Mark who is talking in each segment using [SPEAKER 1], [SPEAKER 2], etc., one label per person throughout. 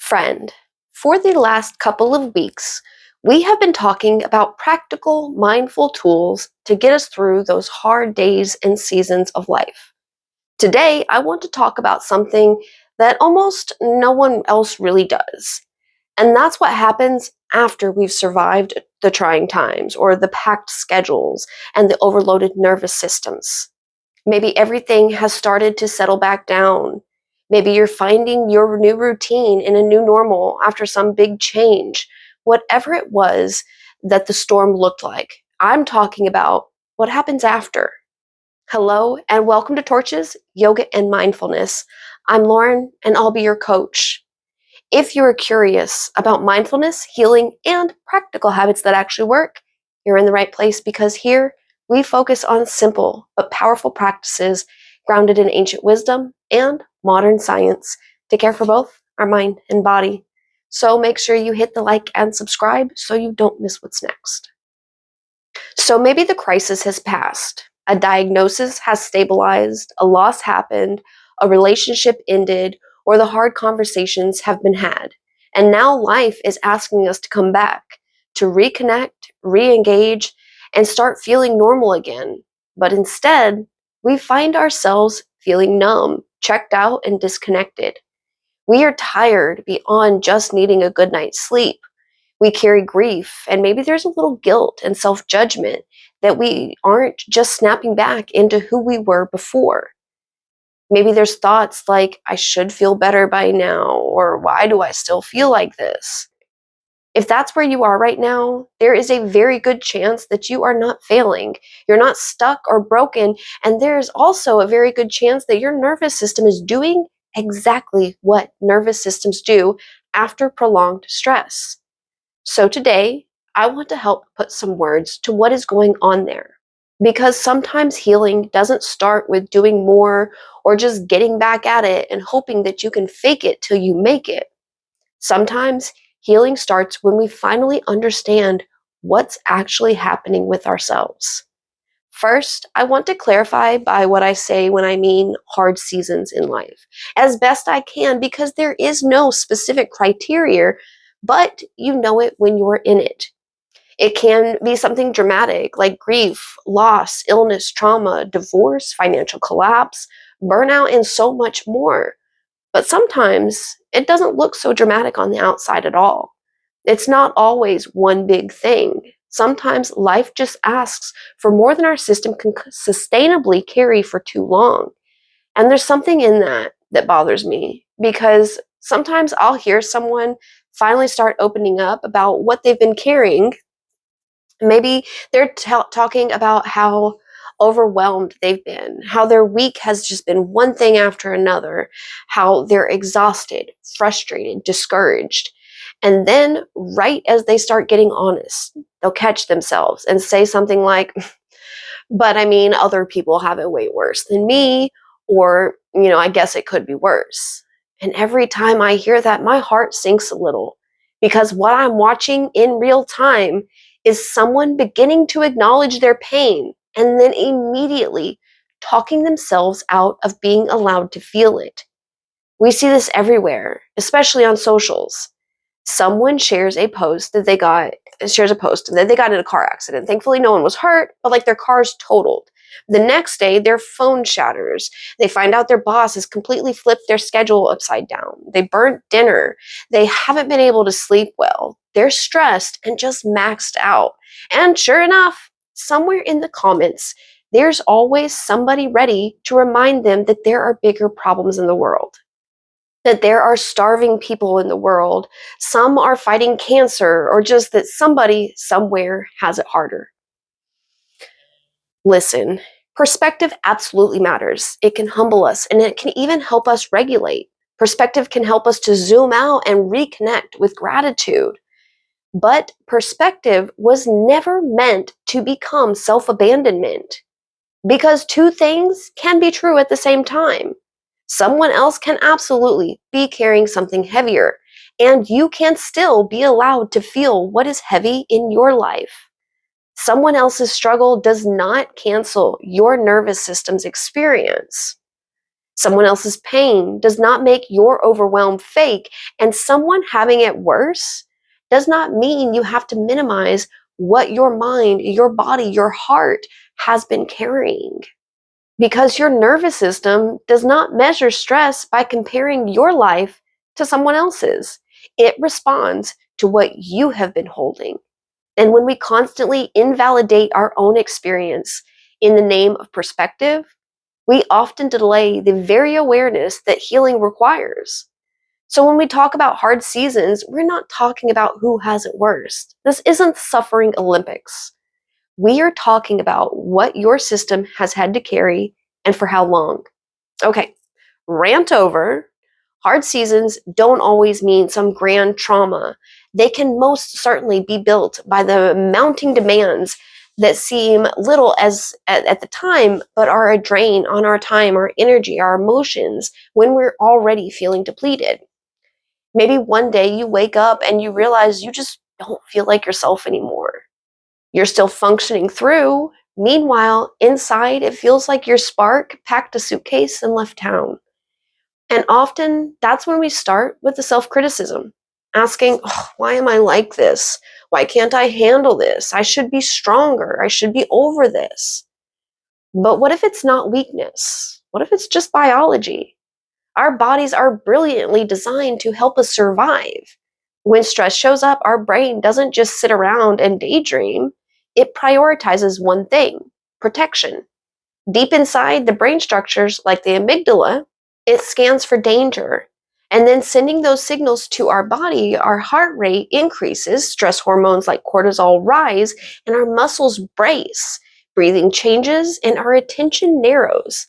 [SPEAKER 1] Friend, for the last couple of weeks, we have been talking about practical, mindful tools to get us through those hard days and seasons of life. Today, I want to talk about something that almost no one else really does. And that's what happens after we've survived the trying times or the packed schedules and the overloaded nervous systems. Maybe everything has started to settle back down. Maybe you're finding your new routine in a new normal after some big change. Whatever it was that the storm looked like, I'm talking about what happens after. Hello, and welcome to Torches, Yoga, and Mindfulness. I'm Lauren, and I'll be your coach. If you're curious about mindfulness, healing, and practical habits that actually work, you're in the right place because here we focus on simple but powerful practices grounded in ancient wisdom and modern science to care for both our mind and body. So make sure you hit the like and subscribe so you don't miss what's next. So maybe the crisis has passed. A diagnosis has stabilized, a loss happened, a relationship ended, or the hard conversations have been had. And now life is asking us to come back, to reconnect, re-engage, and start feeling normal again. But instead, we find ourselves feeling numb, checked out, and disconnected. We are tired beyond just needing a good night's sleep. We carry grief, and maybe there's a little guilt and self-judgment that we aren't just snapping back into who we were before. Maybe there's thoughts like, I should feel better by now, or why do I still feel like this? If that's where you are right now, there is a very good chance that you are not failing. You're not stuck or broken, and there's also a very good chance that your nervous system is doing exactly what nervous systems do after prolonged stress. So today, I want to help put some words to what is going on there. Because sometimes healing doesn't start with doing more or just getting back at it and hoping that you can fake it till you make it. Sometimes healing starts when we finally understand what's actually happening with ourselves. First, I want to clarify by what I say when I mean hard seasons in life, as best I can, because there is no specific criteria, but you know it when you're in it. It can be something dramatic like grief, loss, illness, trauma, divorce, financial collapse, burnout, and so much more. But sometimes it doesn't look so dramatic on the outside at all. It's not always one big thing. Sometimes life just asks for more than our system can sustainably carry for too long. And there's something in that that bothers me because sometimes I'll hear someone finally start opening up about what they've been carrying. Maybe they're talking about how overwhelmed they've been, how their week has just been one thing after another, how they're exhausted, frustrated, discouraged. And then, right as they start getting honest, they'll catch themselves and say something like, but I mean, other people have it way worse than me, or, I guess it could be worse. And every time I hear that, my heart sinks a little because what I'm watching in real time is someone beginning to acknowledge their pain and then immediately talking themselves out of being allowed to feel it. We see this everywhere, especially on socials. Someone shares a post that they got in a car accident. Thankfully, no one was hurt, but like their car's totaled. The next day, their phone shatters. They find out their boss has completely flipped their schedule upside down. They burnt dinner. They haven't been able to sleep well. They're stressed and just maxed out. And sure enough, somewhere in the comments, there's always somebody ready to remind them that there are bigger problems in the world, that there are starving people in the world, some are fighting cancer, or just that somebody somewhere has it harder. Listen, perspective absolutely matters. It can humble us and it can even help us regulate. Perspective can help us to zoom out and reconnect with gratitude. But perspective was never meant to become self-abandonment because two things can be true at the same time. Someone else can absolutely be carrying something heavier, and you can still be allowed to feel what is heavy in your life. Someone else's struggle does not cancel your nervous system's experience. Someone else's pain does not make your overwhelm fake, and someone having it worse does not mean you have to minimize what your mind, your body, your heart has been carrying. Because your nervous system does not measure stress by comparing your life to someone else's. It responds to what you have been holding. And when we constantly invalidate our own experience in the name of perspective, we often delay the very awareness that healing requires. So when we talk about hard seasons, we're not talking about who has it worst. This isn't suffering Olympics. We are talking about what your system has had to carry and for how long. Okay, rant over. Hard seasons don't always mean some grand trauma. They can most certainly be built by the mounting demands that seem little as at the time, but are a drain on our time, our energy, our emotions when we're already feeling depleted. Maybe one day you wake up and you realize you just don't feel like yourself anymore. You're still functioning through. Meanwhile, inside, it feels like your spark packed a suitcase and left town. And often, that's when we start with the self criticism, asking, "Oh, why am I like this? Why can't I handle this? I should be stronger. I should be over this." But what if it's not weakness? What if it's just biology? Our bodies are brilliantly designed to help us survive. When stress shows up, our brain doesn't just sit around and daydream, it prioritizes one thing: protection. Deep inside the brain structures, like the amygdala, it scans for danger. And then sending those signals to our body, our heart rate increases, stress hormones like cortisol rise, and our muscles brace. Breathing changes, and our attention narrows.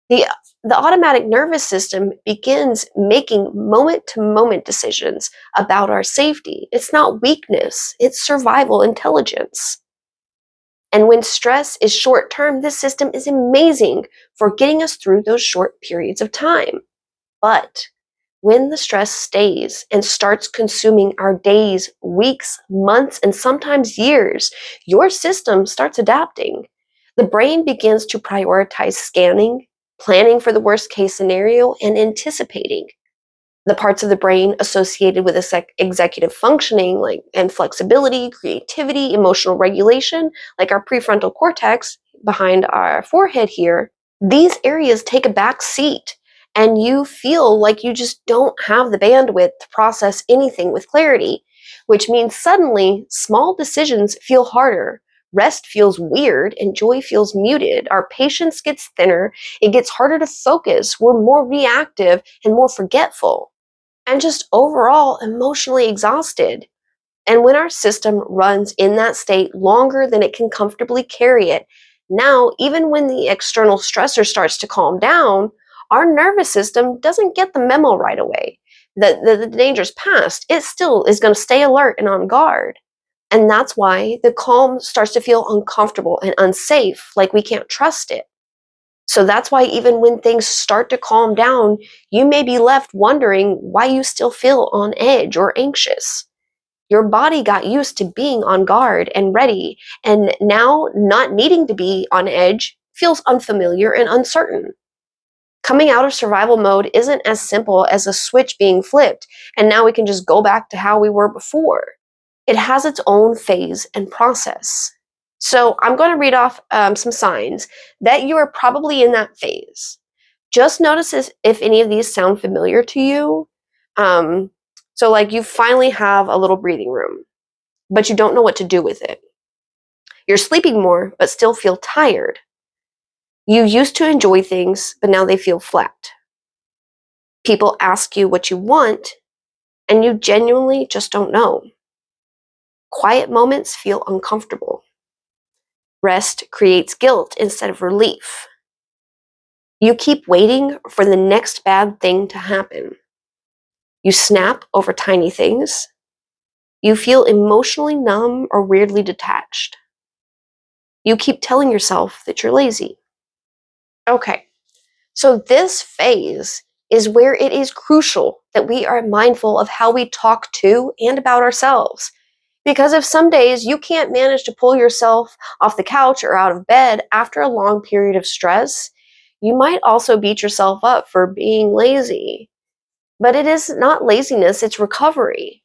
[SPEAKER 1] The, the automatic nervous system begins making moment to moment decisions about our safety. It's not weakness, it's survival intelligence. And when stress is short term, this system is amazing for getting us through those short periods of time. But when the stress stays and starts consuming our days, weeks, months, and sometimes years, your system starts adapting. The brain begins to prioritize scanning, planning for the worst case scenario, and anticipating. The parts of the brain associated with executive functioning, like and flexibility, creativity, emotional regulation, like our prefrontal cortex behind our forehead here, these areas take a back seat, and you feel like you just don't have the bandwidth to process anything with clarity, which means suddenly small decisions feel harder. Rest feels weird and joy feels muted. Our patience gets thinner. It gets harder to focus. We're more reactive and more forgetful, and just overall emotionally exhausted. And when our system runs in that state longer than it can comfortably carry it, now, even when the external stressor starts to calm down, our nervous system doesn't get the memo right away. The danger's past. It still is going to stay alert and on guard. And that's why the calm starts to feel uncomfortable and unsafe, like we can't trust it. So that's why even when things start to calm down, you may be left wondering why you still feel on edge or anxious. Your body got used to being on guard and ready, and now not needing to be on edge feels unfamiliar and uncertain. Coming out of survival mode isn't as simple as a switch being flipped, and now we can just go back to how we were before. It has its own phase and process. So I'm going to read off some signs that you are probably in that phase. Just notice if any of these sound familiar to you. Um, so, like, you finally have a little breathing room, but you don't know what to do with it. You're sleeping more, but still feel tired. You used to enjoy things, but now they feel flat. People ask you what you want, and you genuinely just don't know. Quiet moments feel uncomfortable. Rest creates guilt instead of relief. You keep waiting for the next bad thing to happen. You snap over tiny things. You feel emotionally numb or weirdly detached. You keep telling yourself that you're lazy. Okay, so this phase is where it is crucial that we are mindful of how we talk to and about ourselves. Because if some days you can't manage to pull yourself off the couch or out of bed after a long period of stress, You might also beat yourself up for being lazy. But it is not laziness, it's recovery.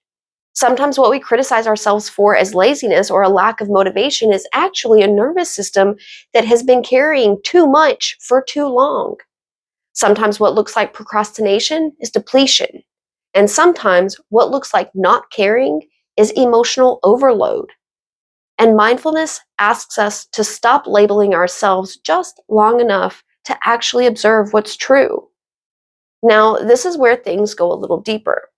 [SPEAKER 1] Sometimes what we criticize ourselves for as laziness or a lack of motivation is actually a nervous system that has been carrying too much for too long. Sometimes what looks like procrastination is depletion. And sometimes what looks like not caring is emotional overload. And mindfulness asks us to stop labeling ourselves just long enough to actually observe what's true. Now, this is where things go a little deeper.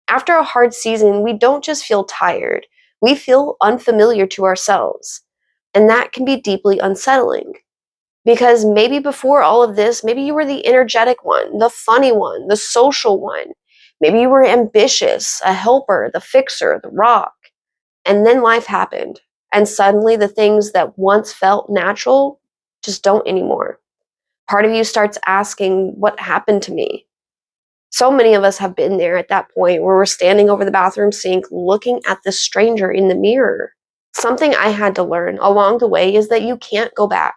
[SPEAKER 1] After a hard season, we don't just feel tired, we feel unfamiliar to ourselves. And that can be deeply unsettling. Because maybe before all of this, maybe you were the energetic one, the funny one, the social one. Maybe you were ambitious, a helper, the fixer, the rock. And then life happened. And suddenly the things that once felt natural just don't anymore. Part of you starts asking, what happened to me? So many of us have been there at that point where we're standing over the bathroom sink looking at this stranger in the mirror. Something I had to learn along the way is that you can't go back.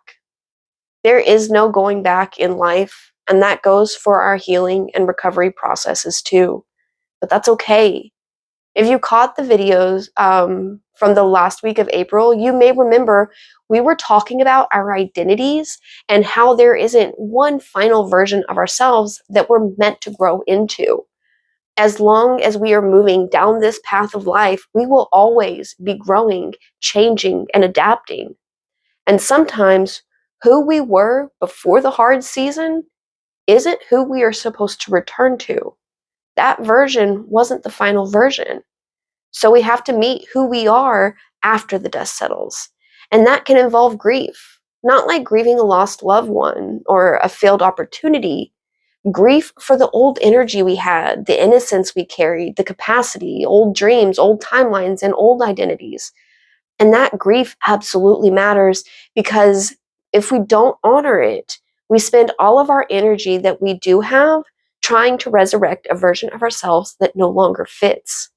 [SPEAKER 1] There is no going back in life, and that goes for our healing and recovery processes too. But that's okay. If you caught the videos from the last week of April, you may remember we were talking about our identities and how there isn't one final version of ourselves that we're meant to grow into. As long as we are moving down this path of life, we will always be growing, changing, and adapting. And sometimes who we were before the hard season isn't who we are supposed to return to. That version wasn't the final version. So we have to meet who we are after the dust settles. And that can involve grief, not like grieving a lost loved one or a failed opportunity. Grief for the old energy we had, the innocence we carried, the capacity, old dreams, old timelines, and old identities. And that grief absolutely matters because if we don't honor it, we spend all of our energy that we do have trying to resurrect a version of ourselves that no longer fits.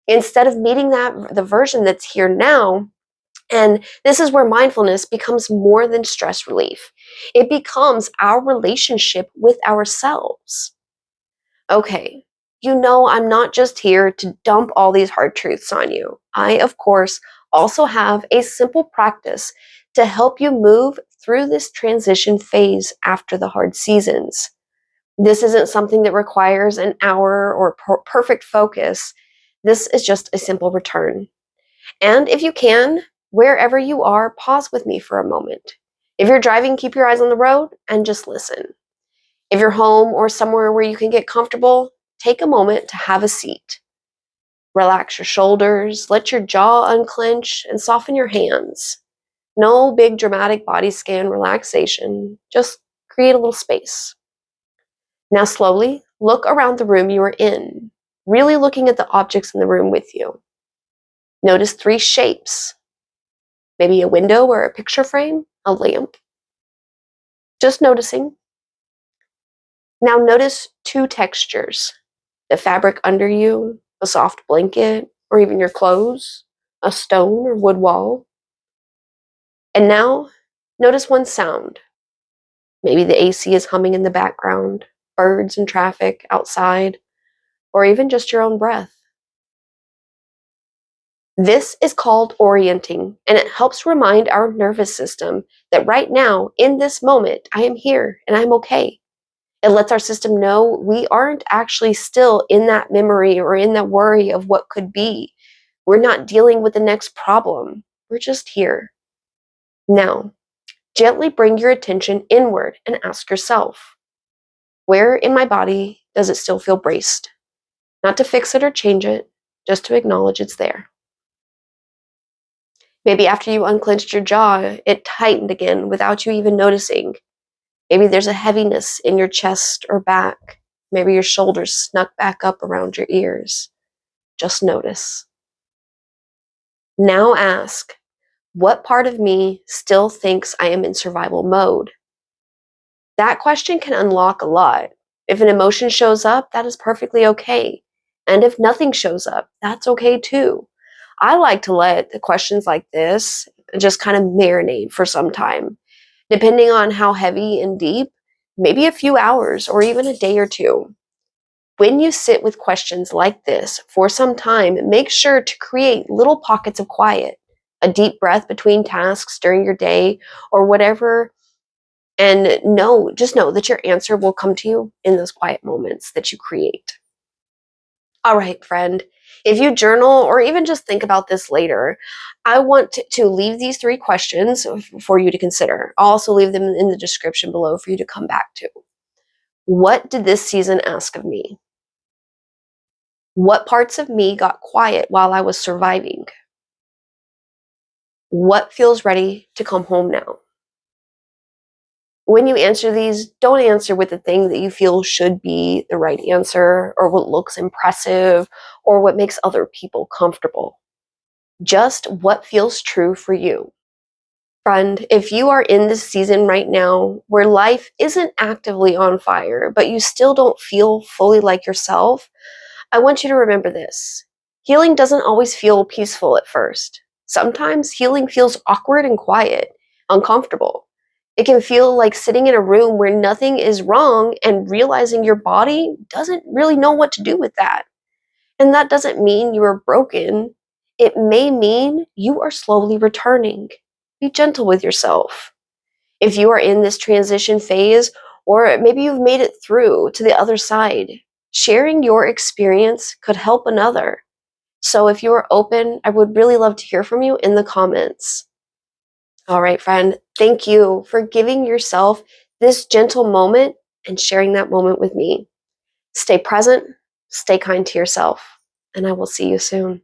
[SPEAKER 1] Instead of meeting the version that's here now, and this is where mindfulness becomes more than stress relief. It becomes our relationship with ourselves. Okay, you know I'm not just here to dump all these hard truths on you. I, of course, also have a simple practice to help you move through this transition phase after the hard seasons. This isn't something that requires an hour or perfect focus. This is just a simple return. And if you can, wherever you are, pause with me for a moment. If you're driving, keep your eyes on the road and just listen. If you're home or somewhere where you can get comfortable, take a moment to have a seat. Relax your shoulders, let your jaw unclench, and soften your hands. No big dramatic body scan relaxation, just create a little space. Now slowly look around the room you are in, really looking at the objects in the room with you. Notice 3 shapes, maybe a window or a picture frame, a lamp. Just noticing. Now notice 2 textures, the fabric under you, a soft blanket, or even your clothes, a stone or wood wall. And now notice 1 sound. Maybe the AC is humming in the background, birds and traffic outside, or even just your own breath. This is called orienting, and it helps remind our nervous system that right now, in this moment, I am here and I'm okay. It lets our system know we aren't actually still in that memory or in that worry of what could be. We're not dealing with the next problem. We're just here. Now, gently bring your attention inward and ask yourself, where in my body does it still feel braced? Not to fix it or change it, just to acknowledge it's there. Maybe after you unclenched your jaw, it tightened again without you even noticing. Maybe there's a heaviness in your chest or back. Maybe your shoulders snuck back up around your ears. Just notice. Now ask, what part of me still thinks I am in survival mode? That question can unlock a lot. If an emotion shows up, that is perfectly okay. And if nothing shows up, that's okay too. I like to let the questions like this just kind of marinate for some time. Depending on how heavy and deep, maybe a few hours or even a day or two. When you sit with questions like this for some time, make sure to create little pockets of quiet, a deep breath between tasks during your day or whatever, and just know that your answer will come to you in those quiet moments that you create. All right, friend. If you journal or even just think about this later, I want to leave these three questions for you to consider. I'll also leave them in the description below for you to come back to. What did this season ask of me? What parts of me got quiet while I was surviving? What feels ready to come home now? When you answer these, don't answer with the thing that you feel should be the right answer or what looks impressive or what makes other people comfortable. Just what feels true for you. Friend, if you are in this season right now where life isn't actively on fire, but you still don't feel fully like yourself, I want you to remember this. Healing doesn't always feel peaceful at first. Sometimes healing feels awkward and quiet, uncomfortable. It can feel like sitting in a room where nothing is wrong and realizing your body doesn't really know what to do with that. And that doesn't mean you are broken. It may mean you are slowly returning. Be gentle with yourself. If you are in this transition phase, or maybe you've made it through to the other side, sharing your experience could help another. So if you are open, I would really love to hear from you in the comments. All right, friend, thank you for giving yourself this gentle moment and sharing that moment with me. Stay present, stay kind to yourself, and I will see you soon.